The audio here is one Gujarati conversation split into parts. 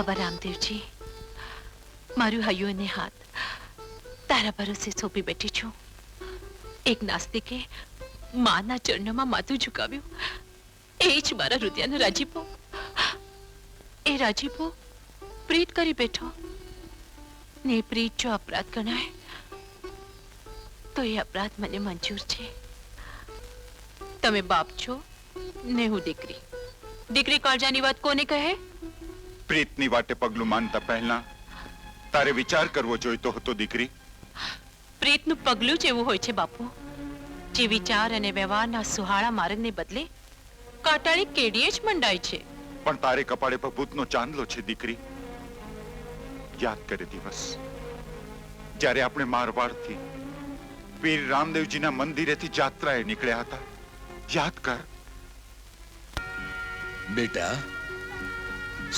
બાબા રામદેવજી, મારું હૈયું અને હાથ તારા ભરોસે સોંપી બેઠી છું. એક નાસ્તિકે માના ચરણોમાં માથું ઝુકાવ્યું, એ જ મારા હૃદયનો રાજીપો. એ રાજીપો પ્રીત કરી બેઠો ને પ્રીત જો અપરાધ ગણાય તો એ અપરાધ મને મંજૂર છે. તમે બાપ છો ને હું દીકરી. દીકરી કાળજાની વાત કોને કહે? પ્રીતની વાટે પગલું માનતા પહેલા તારે વિચાર કરવો જોઈતો હતો દીકરી. પ્રીતનું પગલું જ એવું હોય છે બાપુ, જે વિચાર અને વ્યવહારના સુહાળા માર્ગને બદલે કાટાળી કેડીએ જ મંડાય છે. પણ તારે કપાળે ભભૂતનો ચાંદલો છે દીકરી. યાદ કરે દિવસ જ્યારે આપણે મારવાડથી વીર રામદેવજીના મંદિરેથી જાત્રાએ નીકળ્યા હતા. યાદ કર બેટા.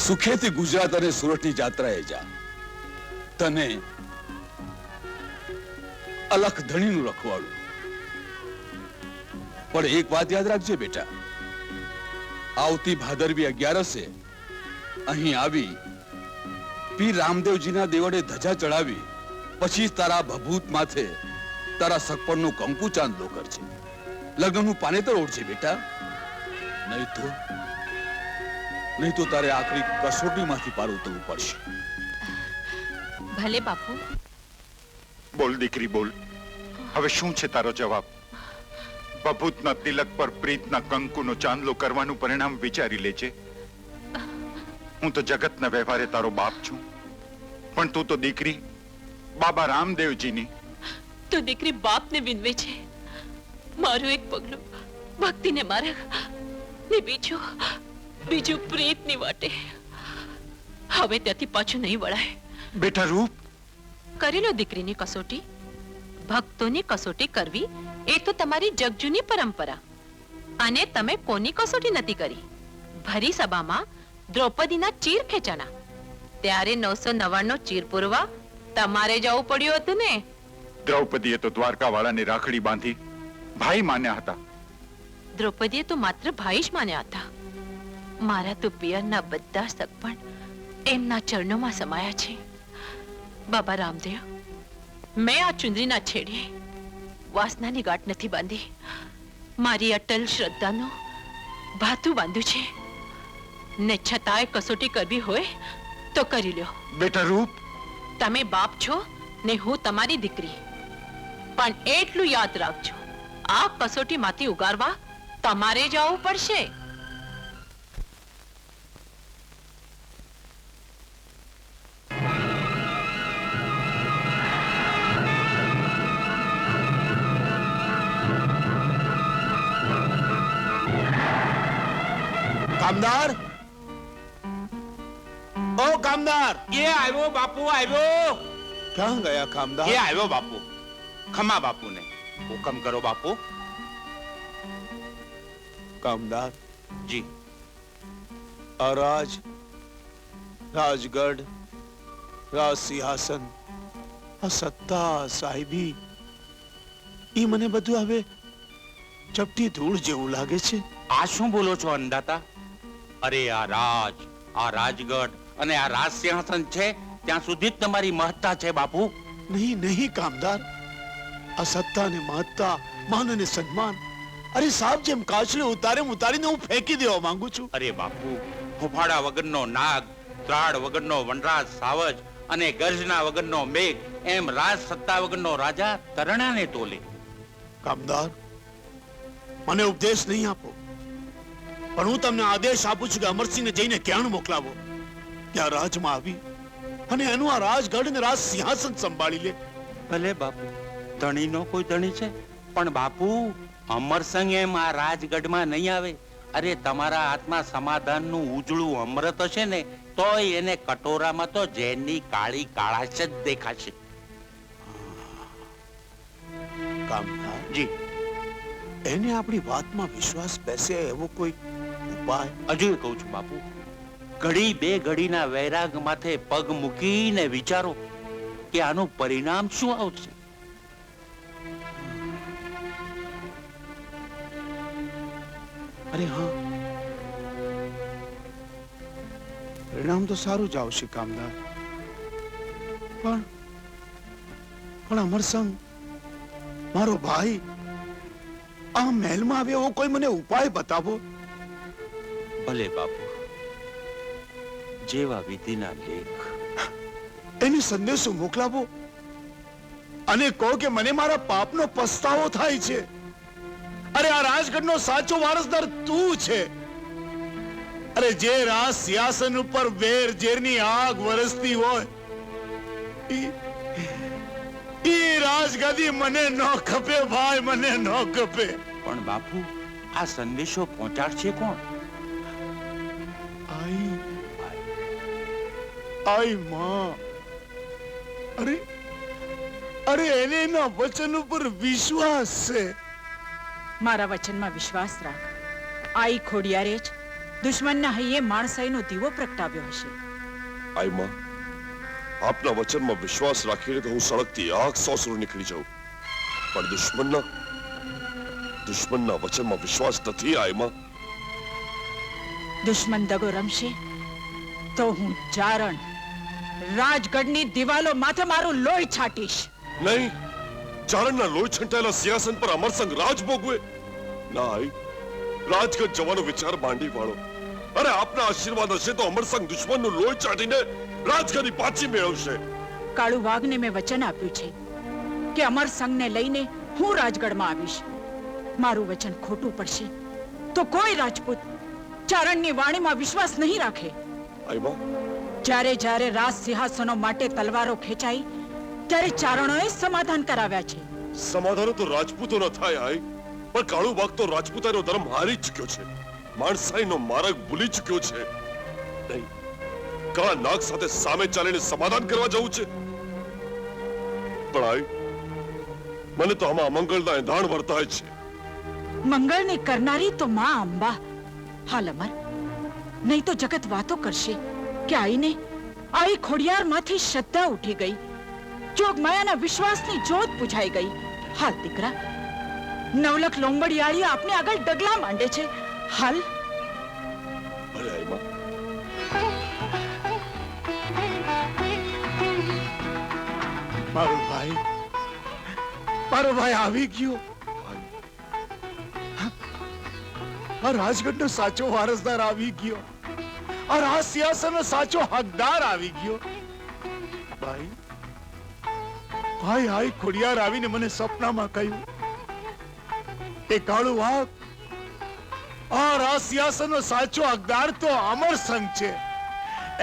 સુખેથી ગુજરાત અને સુરતની જાત્રાએ જા. તને અલખ ધણીનું રખવાડું. પણ એક વાત યાદ રાખજે બેટા, આવતી ભાદરવી 11 અહીં આવી પીર રામદેવજીના દેવળે ધજા ચડાવી પછી તારા ભભૂત માથે તારા સગપણનું કંકુ ચાંદલો કરજે. લગ્નનું પાનેતર ઓઢજે બેટા. નહીં તો તારે આખરી કસોટીમાંથી પાર ઉતરવું પડશે. ભલે બાપુ. બોલ દીકરી બોલ, હવે શું છે તારો જવાબ? ભભૂતના તિલક પર પ્રીતના કંકુનો ચાંદલો કરવાનું પરિણામ વિચારી લેજે. હું તો જગતના વ્યવહારે તારો બાપ છું, પણ તું તો દીકરી બાબા રામદેવજીની. તો દીકરી બાપને વિનવે છે. મારું એક પગલું ભક્તિને માર્ગ ને બીજું પ્રીતની વાટે. હવે ત્યાંથી પાછું નહીં વળાય. બેટા રૂપ, કરી લો દીકરીની કસોટી. ભક્તોની કસોટી કરવી એ તો તમારી જગજૂની પરંપરા. અને તમે કોની કસોટી નથી કરી? ભરી સભામાં દ્રૌપદીના ચીર ખેંચાણા ત્યારે 999 ચીર પૂરવા તમારે જવું પડ્યું હતું ને? દ્રૌપદીએ તો દ્વારકાવાળાની રાખડી બાંધી ભાઈ માન્યા હતા. દ્રૌપદીએ તો માત્ર ભાઈ જ માન્યા હતા. મારા તો પિયરના બધા સગપણ એમના ચરણોમાં સમાયા છે. બાબા રામદેવ, મેં આ ચુંદડીના છેડે વાસનાની ગાંઠ નથી બાંધી. મારી અટલ શ્રદ્ધાનું ભાથું બાંધ્યું છે ને છતાંય કસોટી કરવી હોય તો કરી લ્યો. બેટા રૂપ, તમે બાપ છો ને હું તમારી દીકરી, પણ એટલું યાદ રાખજો, આ કસોટીમાંથી ઉગારવા તમારે જવું પડશે. કામદાર, ઓ કામદાર! એ આવ્યો બાપુ, આવ્યો. ક્યાં ગયા કામદાર? એ આવ્યો બાપુ. ખમા બાપુને હુકમ કરો બાપુ. કામદાર જી. અરાજ, રાજગઢ, રાજ સિંહાસન, આ સત્તા સાહેબી, એ મને બધું હવે ચપટી ધૂળ જેવું લાગે છે. આ શું બોલો છો અંદાતા? અરે આ રાજગઢ અને આ રાજ સિંહાસન છે ત્યાં સુધી જ તમારી મહત્તા છે બાપુ. નહીં નહીં કામદાર, આ સત્તા ને મહત્તા, માન અને સન્માન, અરે સાહેબ જેમ કાચલે ઉતારીને હું ફેંકી દેવા માંગુ છું. અરે બાપુ, હુફાડા વગરનો નાગ, ત્રાડ વગરનો વનરાજ સાવજ અને ગર્જના વગરનો મેઘ, એમ રાજ સત્તા વગરનો રાજા તરણાને તોલે. કામદાર, મને ઉપદેશ નહીં આપો, પણ હું તમને આદેશ આપું છું કે અમરસિંહને જઈને ક્યાં મોકલાવો. ત્યાં રાજમાં આવી અને એનું આ રાજગઢ ને રાજ સિંહાસન સંભાળી લે. ભલે બાપુ, ધણીનો કોઈ ધણી છે, પણ બાપુ અમરસંગ એમ આ રાજગઢમાં નહીં આવે. અરે તમારા હાથમાં સમાધાનનું ઉજળું અમૃત હશે ને તોય એને કટોરામાં તો ઝેરની કાળી કાળાશ જ દેખાશે. કામદાર જી. એને આપણી વાતમાં વિશ્વાસ બેસે એવો કોઈ ઉપાય? હજુ કહું છું બાપુ, ઘડી બે ઘડીના વૈરાગ માથે પગ મૂકીને વિચારો કે આનું પરિણામ શું આવશે. અરે હા, પરિણામ તો સારું જ આવશે કામદાર, પણ અમરસંગ મારો ભાઈ આ મહેલમાં આવે એવો કોઈ મને ઉપાય બતાવો. ભલે બાપુ, જેવા વિધિના લેખ. એને સંદેશો મોકલાવો અને કહો કે મને મારા પાપનો પસ્તાવો થાય છે. અરે આ રાજગઢનો સાચો વારસદાર તું છે. અરે જે રાજ સિંહાસન ઉપર વેર ઝેરની આગ વરસતી હોય ઈ રાજગાદી મને ન ખપે ભાઈ, મને ન ખપે. પણ બાપુ, આ સંદેશો પહોંચાડશે કોણ? આઈ માં. અરે એને એના વચન ઉપર વિશ્વાસ છે. મારા વચનમાં વિશ્વાસ રાખ. આઈ ખોડિયારે જ દુશ્મનના હૈયે માણસાઈનો દીવો પ્રગટાવ્યો હશે. આઈમાં આપના વચનમાં વિશ્વાસ રાખીને તો હું સળગતી આગ સોસરો નીકળી જાઉં, પણ દુશ્મનના વચનમાં વિશ્વાસ નથી. આઈમાં દુશ્મન દગો રમશે તો હું ચારણ રાજગઢની દિવાલો માથે મારું લોહી છાટીશ. નહીં, ચારણના લોહી છંટાયેલા સિંહાસન પર અમરસંગ રાજ ભોગવે ના. આઈ, રાજગઢ જવાનો વિચાર માંડી વાળો. અરે આપના આશીર્વાદ હશે તો અમરસંગ દુશ્મનનું લોહી ચાટીને રાજગઢની પાછી મેળવશે. કાળુ વાઘને મેં વચન આપ્યું છે કે અમરસંગને લઈને હું રાજગઢમાં આવીશ. મારું વચન ખોટું પડશે તો કોઈ રાજપૂત ચારણની વાણીમાં વિશ્વાસ નહીં રાખે. આઈમાં જ્યારે જ્યારે રાજ સિંહાસનો માટે તલવારો ખેંચાઈ ત્યારે ચારણોએ સમાધાન કરાવ્યા છે. સમાધાન તો રાજપૂતો ન થાય. આઈ, પણ કાળુ વાઘ તો રાજપૂતાઈનો ધર્મ હારી ચૂક્યો છે, માણસાઈનો માર્ગ ભૂલી ચૂક્યો છે. નહીં, કાળા નાગ સાથે સામે ચાલીને સમાધાન કરવા જવું છે. પણ આઈ, મને તો આમાં અમંગળના એંધાણ વર્તાય છે. મંગળને કરનારી તો માં અંબા. હાલ અમર, નહીં તો જગત વાતો કરશે કે આઈ ખોડિયારમાંથી શ્રદ્ધા ઉઠી ગઈ, જોગમાયાના વિશ્વાસની જ્યોત બુઝાઈ ગઈ. હાલ દીકરા, નવલખ લોંબડિયાળીઓ આપને આગળ ડગલા માંડે છે. હાલ. ભલે આઈમાં. મારો ભાઈ આવી ગયો. આ રાજગઢનો સાચો વારસદાર આવી ગયો. આ રાજ સિંહાસનનો સાચો હકદાર આવી ગયો. ભાઈ આઈ ખોડિયાર આવીને મને સપનામાં કહ્યું કે કાળુ વાઘ, આ રાજ સિંહાસનનો સાચો હકદાર તો અમરસંગ છે,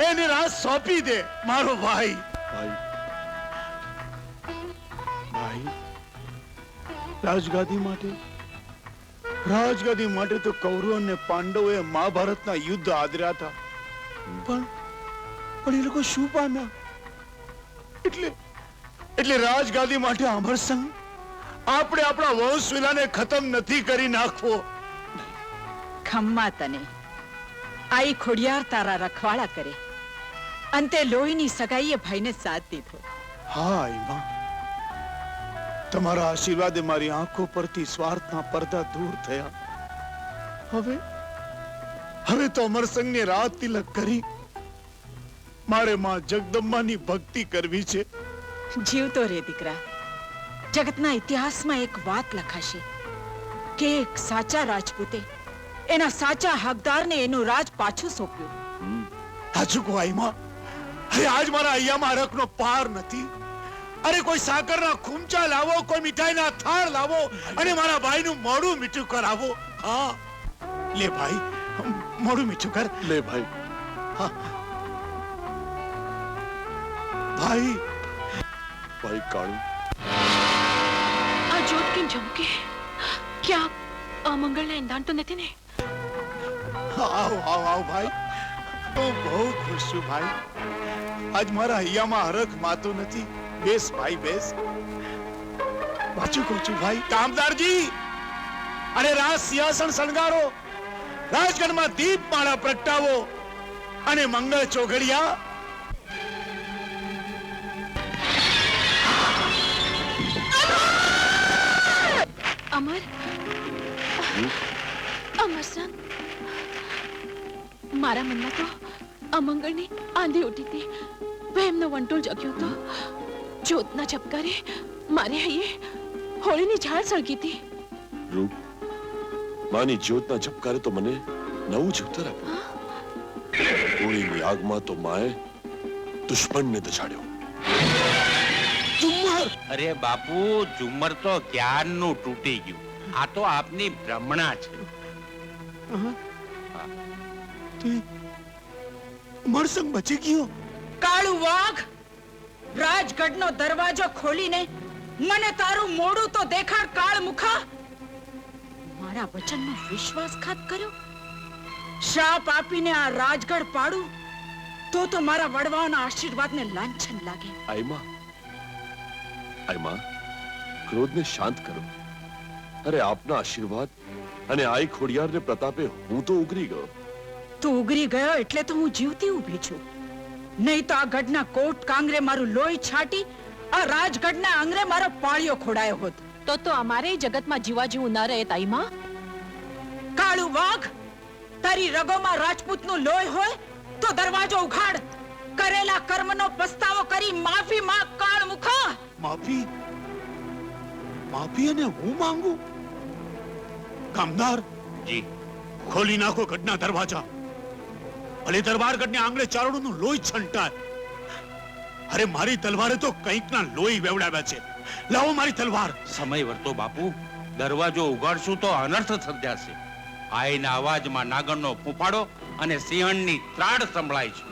એને રાજ સોંપી દે. મારો ભાઈ રાજગાદી માટે તો કૌરવ અને પાંડવોએ મહાભારતના યુદ્ધ આદર્યા હતા, પણ એ લોકો શું પામ્યા? એટલે રાજગાદી માટે અમરસંગ આપણે આપણા વંશવેલાને ખતમ નથી કરી નાખવો. ખમ્મા તને. આઈ ખોડિયાર તારા રખવાળા કરે. અંતે લોહીની સગાઈએ ભાઈને સાથ દીધો. હા આઈમાં, તમારા આશીર્વાદે મારી આંખો પરથી સ્વાર્થના પડદા દૂર થયા. હવે તો અમરસંગને રાત તિલક કરી મારે માં જગદંબાની ભક્તિ કરવી છે. જીવતો રે દીકરા, જગતના ઇતિહાસમાં એક વાત લખાશે કે એક સાચા રાજપૂતે એના સાચા હકદારને એનું રાજ પાછું સોંપ્યું. સાચું કહો આઈમાં. અરે આજ મારા અહીંયામાં હરખનો પાર નથી. અરે કોઈ સાકરના ખૂમચા લાવો, કોઈ મીઠાઈના થાળ લાવો અને મારા ભાઈનું મોઢું મીઠું કરાવો. હા લે ભાઈ, મોઢું મીઠું કર. લે ભાઈ. હા ભાઈ. ભાઈ કાળુ, આ જ્યોત કેમ ચમકે? ક્યાં અમંગળના એંધાણ તો નથી ને? આવ ભાઈ, હું બહુ ખુશ છું ભાઈ. આજ મારા હૈયામાં હરખ માતું નથી. બેસ ભાઈ બેસ. પાછું કહું છું ભાઈ, કામદારજી, અરે રાજ સિંહાસન શણગારો, રાજગઢમાં દીપમાળા પ્રગટાવો અને મંગળ ચોઘડિયા અમરસંગ, મારા મનમાં તો અમંગળની આંધી ઉઠી હતી. વહેમનો વંટોળ જગ્યો હતો. જ્યોતના ઝબકારે મારે હૈયે હોળીની ઝાડ સળગી હતી. રૂપ માની જ્યોતના ઝબકારે તો મને નવું જીવતર આપ્યું. હોળીની આગમાં તો માએ દુશ્મનને દજાડ્યો. ઝુમ્મર! અરે બાપુ ઝુમ્મર તો ક્યારનું તૂટી ગયું. આ તો આપની ભ્રમણા છે. તે અમરસંગ બચી ગયો. કાળુ વાઘ, રાજગઢનો દરવાજો ખોલીને મને તારું મોઢું તો દેખાડ. કાળ મુખા, મારા વચનનો વિશ્વાસઘાત કર્યો. શાપ આપીને આ રાજગઢ પાડું તો મારા વડવાઓના આશીર્વાદને લાંછન લાગે. આઈમા ક્રોધને શાંત કરો. અરે આપના આશીર્વાદ અને આઈ ખોડિયારને પ્રતાપે હું તો ઉગરી ગયો. તું ઉગરી ગયો એટલે તો હું જીવતી ઊભી છું. નહીં તો આ ગઢના કોટ કાંગરે મારું લોહી છાટી આ રાજગઢના આંગરે મારો પાળિયો ખોડાયો હોત. તો અમારે જગતમાં જીવા જેવું ન રહે તાઈમાં. કાળુ વાઘ, તારી રગોમાં રાજપૂતનું લોહી હોય તો દરવાજો ઉઘાડ. કરેલા કર્મનો પસ્તાવો કરી માફી માંગ. કાળ મુખા, માફી અને હું માંગુ? કામદાર, જી ખોલી નાખો ગઢના દરવાજા. ભલે દરબારગઢને આંગણે ચારણોનું લોહી છંટાય. અરે મારી તલવારે તો કંઈકના લોહી વેવડાવ્યા છે. લાવો મારી તલવાર. સમય વર્તો બાપુ. દરવાજો ઉગાડશું તો અનર્થ સર્જાશે. આઈના અવાજમાં નાગણનો ફૂંફાડો અને સિંહણની ત્રાડ સંભળાય છે.